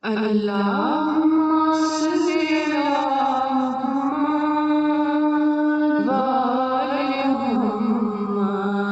اللهم صل على محمد وآل محمد۔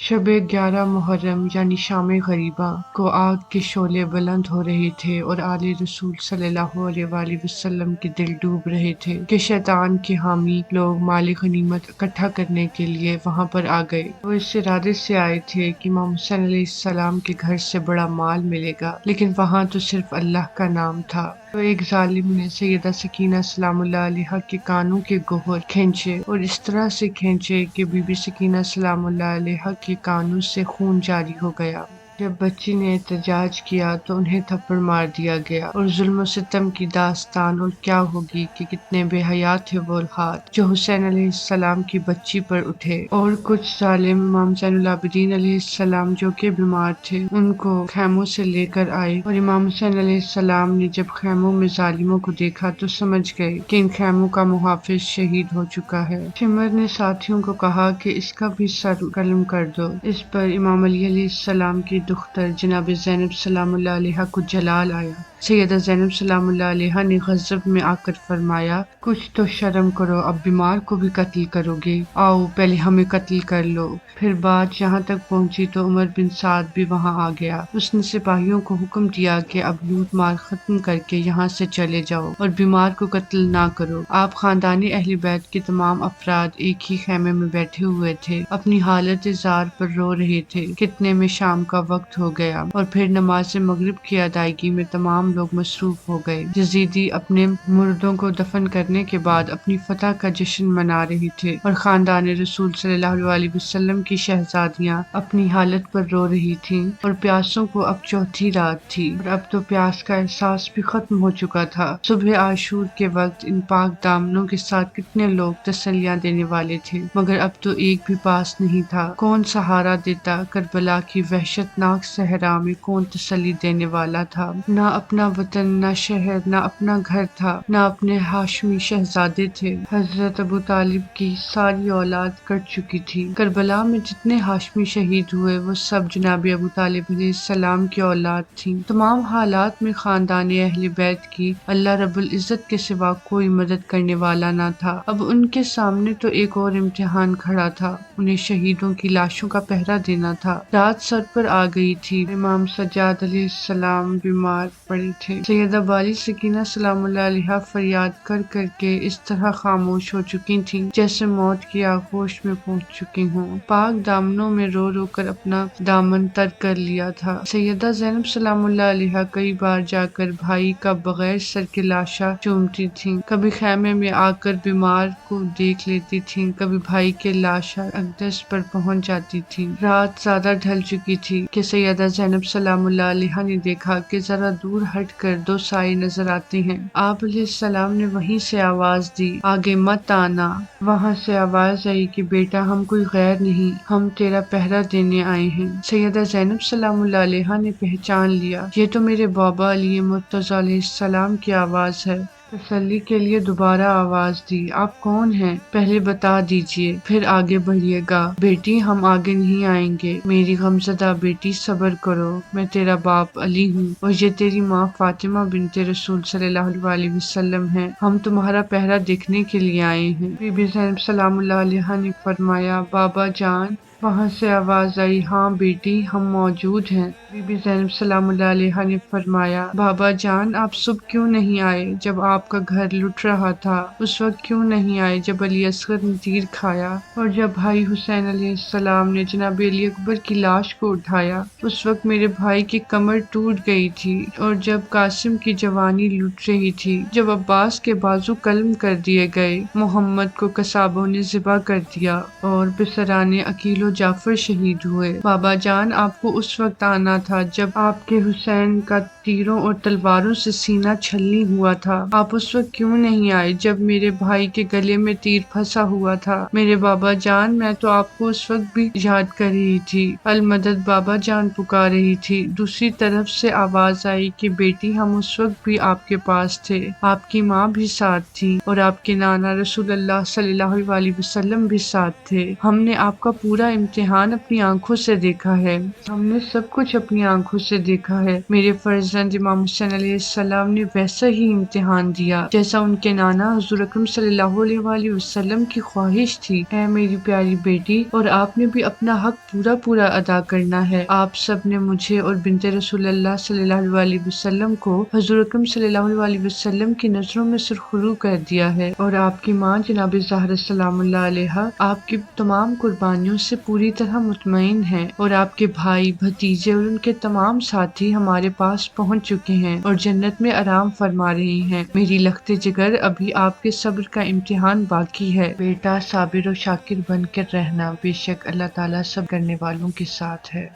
شب 11 محرم یعنی شام غریبہ کو آگ کے شعلے بلند ہو رہے تھے اور آل رسول صلی اللہ علیہ وآلہ وسلم کے دل ڈوب رہے تھے کہ شیطان کے حامی لوگ مال غنیمت اکٹھا کرنے کے لیے وہاں پر آ گئے۔ وہ اس ارادے سے آئے تھے کہ امام حسین علیہ السلام کے گھر سے بڑا مال ملے گا، لیکن وہاں تو صرف اللہ کا نام تھا۔ تو ایک ظالم نے سیدہ سکینہ سلام اللہ علیہا کے کانوں کے گوہر کھینچے اور اس طرح سے کھینچے کہ بی بی سکینہ سلام اللہ علیہا کے کانوں سے خون جاری ہو گیا۔ جب بچی نے احتجاج کیا تو انہیں تھپڑ مار دیا گیا، اور ظلم و ستم کی داستان اور کیا ہوگی کہ کتنے بے حیا تھے وہ ہاتھ جو حسین علیہ السلام کی بچی پر اٹھے۔ اور کچھ ظالم امام زین العابدین علیہ السلام جو کہ بیمار تھے ان کو خیموں سے لے کر آئے، اور امام حسین علیہ السلام نے جب خیموں میں ظالموں کو دیکھا تو سمجھ گئے کہ ان خیموں کا محافظ شہید ہو چکا ہے۔ شمر نے ساتھیوں کو کہا کہ اس کا بھی سر قلم کر دو۔ اس پر امام علی علیہ السلام کی دختر جناب زینب سلام اللہ علیہا کو جلال آیا۔ سیدہ زینب سلام اللہ علیہا نے غضب میں آ کر فرمایا، کچھ تو شرم کرو، اب بیمار کو بھی قتل کرو گے؟ آؤ پہلے ہمیں قتل کر لو۔ پھر بات یہاں تک پہنچی تو عمر بن سعد بھی وہاں آ گیا۔ اس نے سپاہیوں کو حکم دیا کہ اب لوٹ مار ختم کر کے یہاں سے چلے جاؤ اور بیمار کو قتل نہ کرو۔ آپ خاندانی اہل بیت کے تمام افراد ایک ہی خیمے میں بیٹھے ہوئے تھے، اپنی حالت زار پر رو رہے تھے۔ کتنے میں شام کا وقت ہو گیا اور پھر نماز مغرب کی ادائیگی میں تمام لوگ مصروف ہو گئے۔ یزیدی اپنے مردوں کو دفن کرنے کے بعد اپنی فتح کا جشن منا رہے تھے، اور خاندان رسول صلی اللہ علیہ وسلم کی شہزادیاں اپنی حالت پر رو رہی تھیں، اور پیاسوں کو اب چوتھی رات تھی اور اب تو پیاس کا احساس بھی ختم ہو چکا تھا۔ صبح عاشور کے وقت ان پاک دامنوں کے ساتھ کتنے لوگ تسلیاں دینے والے تھے، مگر اب تو ایک بھی پاس نہیں تھا۔ کون سہارا دیتا؟ کربلا کی وحشت ناک صحرا میں کون تسلی دینے والا تھا؟ نہ اپنا وطن، نہ شہر، نہ اپنا گھر تھا، نہ اپنے ہاشمی شہزادے تھے۔ حضرت ابو طالب کی ساری اولاد کٹ چکی تھی۔ کربلا میں جتنے ہاشمی شہید ہوئے وہ سب جناب ابو طالب علیہ السلام کی اولاد تھیں۔ تمام حالات میں خاندان اہل بیت کی اللہ رب العزت کے سوا کوئی مدد کرنے والا نہ تھا۔ اب ان کے سامنے تو ایک اور امتحان کھڑا تھا، انہیں شہیدوں کی لاشوں کا پہرا دینا تھا۔ رات سر پر آ گئی تھی، امام سجاد علیہ السلام بیمار پڑے تھے۔ سیدہ بالی سکینہ سلام اللہ علیہا فریاد کر کر کے اس طرح خاموش ہو چکی تھیں جیسے موت کی آغوش میں پہنچ چکی ہوں۔ پاک دامنوں میں رو رو کر اپنا دامن تر کر لیا تھا۔ سیدہ زینب سلام اللہ علیہا کئی بار جا کر بھائی کا بغیر سر کے لاشا چومتی تھیں، کبھی خیمے میں آ کر بیمار کو دیکھ لیتی تھیں، کبھی بھائی کے لاشا اقدس پر پہنچ جاتی تھیں۔ رات زیادہ ڈھل چکی تھی کہ سیدہ زینب سلام اللہ علیہا نے دیکھا کہ ذرا دور ہٹ کر دو سائے نظر آتے ہیں۔ آپ علیہ السلام نے وہیں سے آواز دی، آگے مت آنا۔ وہاں سے آواز آئی کہ بیٹا ہم کوئی غیر نہیں، ہم تیرا پہرا دینے آئے ہیں۔ سیدہ زینب سلام اللہ علیہا نے پہچان لیا، یہ تو میرے بابا علی مرتضیٰ علیہ السلام کی آواز ہے۔ تسلی کے لیے دوبارہ آواز دی، آپ کون ہیں؟ پہلے بتا دیجئے پھر آگے بڑھیے گا۔ بیٹی ہم آگے نہیں آئیں گے، میری غمزدہ بیٹی صبر کرو، میں تیرا باپ علی ہوں اور یہ تیری ماں فاطمہ بنت رسول صلی اللہ علیہ وسلم ہے، ہم تمہارا پہرا دیکھنے کے لیے آئے ہیں۔ بی بی زینب سلام اللہ علیہا نے فرمایا، بابا جان؟ وہاں سے آواز آئی، ہاں بیٹی ہم موجود ہیں۔ بی بی زینب سلام اللہ علیہا نے فرمایا، بابا جان آپ صبح کیوں نہیں آئے جب آپ کا گھر لٹ رہا تھا؟ اس وقت کیوں نہیں آئے جب علی اصغر نے تیر کھایا اور جب بھائی حسین علیہ السلام نے جناب علی اکبر کی لاش کو اٹھایا؟ اس وقت میرے بھائی کی کمر ٹوٹ گئی تھی، اور جب قاسم کی جوانی لٹ رہی تھی، جب عباس کے بازو قلم کر دیے گئے، محمد کو قصابوں نے ذبح کر دیا اور بسرانے عقیل و جعفر شہید ہوئے۔ بابا جان آپ کو اس وقت آنا تھا جب آپ کے حسین کا تیروں اور تلواروں سے سینہ چھلنی ہوا تھا۔ آپ اس وقت کیوں نہیں آئے جب میرے بھائی کے گلے میں تیر پھنسا ہوا تھا؟ میرے بابا جان میں تو آپ کو اس وقت بھی یاد کر رہی تھی، المدد بابا جان پکار رہی تھی۔ دوسری طرف سے آواز آئی کہ بیٹی ہم اس وقت بھی آپ کے پاس تھے، آپ کی ماں بھی ساتھ تھی اور آپ کے نانا رسول اللہ صلی اللہ علیہ وسلم بھی ساتھ تھے۔ ہم نے آپ کا پورا امتحان اپنی آنکھوں سے دیکھا ہے، ہم نے سب کچھ اپنی آنکھوں سے دیکھا ہے۔ میرے فرزند حضرت امام حسین علیہ السلام نے ویسا ہی امتحان دیا جیسا ان کے نانا حضور اکرم صلی اللہ علیہ وآلہ وسلم کی خواہش تھی۔ اے میری پیاری بیٹی، اور آپ نے بھی اپنا حق پورا ادا کرنا ہے۔ آپ سب نے مجھے اور بنت رسول اللہ صلی اللہ علیہ وسلم کو حضور اکرم صلی اللہ علیہ وسلم کی نظروں میں سرخرو کر دیا ہے، اور آپ کی ماں جناب زہرا سلام اللہ علیہا آپ کی تمام قربانیوں سے پوری طرح مطمئن ہیں، اور آپ کے بھائی، بھتیجے اور ان کے تمام ساتھی ہمارے پاس پہنچ چکے ہیں اور جنت میں آرام فرما رہے ہیں۔ میری لخت جگر، ابھی آپ کے صبر کا امتحان باقی ہے۔ بیٹا، صابر و شاکر بن کر رہنا، بے شک اللہ تعالیٰ سب کرنے والوں کے ساتھ ہے۔